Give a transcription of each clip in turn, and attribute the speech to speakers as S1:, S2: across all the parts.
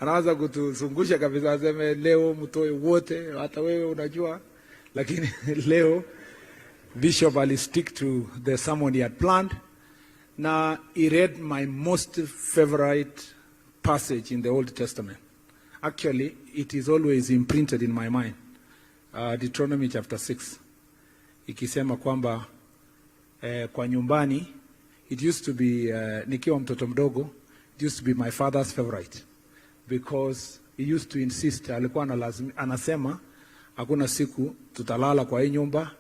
S1: anaanza kutuzungusha kabisa, aseme leo mtoe wote, hata wewe unajua. Lakini leo Bishop ali stick to the sermon he had planned. Now he read my most favorite passage in the Old Testament. Actually, it is always imprinted in my mind. Deuteronomy chapter 6. Ikisema kwamba kwa nyumbani, it used to be, nikiwa mtoto mdogo, it used to be my father's favorite. Because he used to insist, alikuwa anasema, hakuna siku tutalala kwa hii nyumba,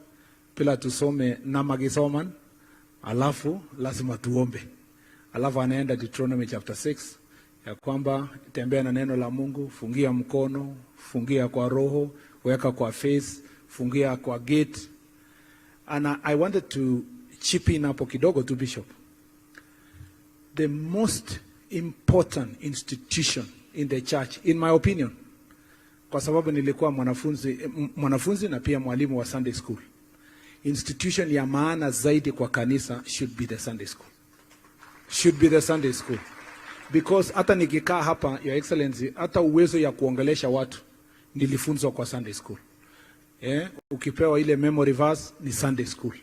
S1: pila tusome na magisoman, alafu lazima tuombe. Alafu anaenda Deuteronomy chapter 6, ya kwamba tembea na neno la Mungu, fungia mkono, fungia kwa roho, weka kwa face, fungia kwa gate. And I wanted to chip in hapo kidogo to Bishop. The most important institution in the church, in my opinion, kwa sababu nilikuwa mwanafunzi na pia mwalimu wa Sunday school. Institution ya maana zaidi kwa kanisa should be the Sunday school. Should be the Sunday school. Because hata nikikaa hapa, Your Excellency, hata uwezo ya kuongelesha watu nilifunzwa kwa Sunday school. Ukipewa ile memory verse ni Sunday school.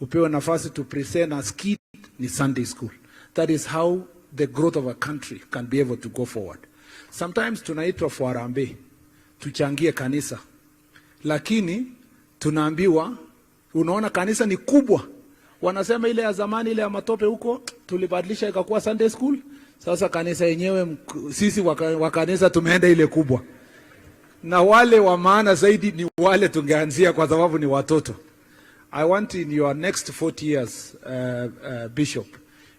S1: Upewa nafasi to present a skit ni Sunday school. That is how the growth of a country can be able to go forward. Sometimes tunaitwa for harambee, tuchangie kanisa. Lakini tunaambiwa, unaona kanisa ni kubwa. Wanasema ile ya zamani, ile ya matope huko, tulibadilisha ikakuwa Sunday school. Sasa kanisa yenyewe, sisi wa kanisa tumeenda ile kubwa. Na wale wa maana zaidi ni wale tungeanzia kwa sababu ni watoto. I want in your next 40 years, Bishop,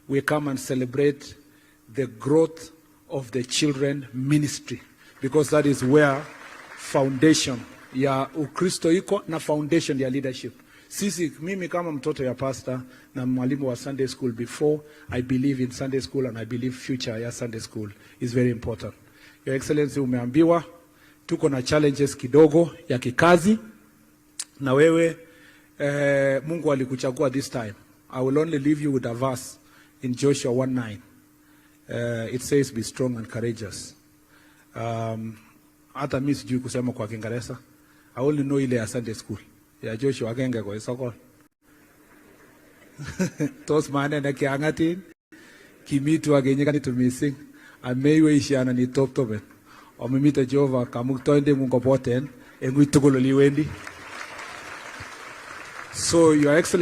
S1: we come and celebrate the growth of the children ministry. Because that is where foundation ya Ukristo iko na foundation ya leadership. Sisi, mimi kama mtoto ya pastor na mwalimu wa Sunday school before, I believe in Sunday school and I believe future ya Sunday school is very important. Your Excellency, umeambiwa, tuko na challenges kidogo ya kikazi, na wewe, Mungu alikuchagua this time. I will only leave you with a verse in Joshua 1:9. It says, be strong and courageous. Hata mimi sijui kusema kwa Kiingereza. I only know ile ya Sunday school. Ya Joshua agenge kwa isoko. Tos maana na kiangatin, kimitu agenye kani tumising, ameiwe ishiana ni top topen. Omimita Jehova kamuktoinde Mungu poten, engui tukolo liwendi. So, Your Excellency,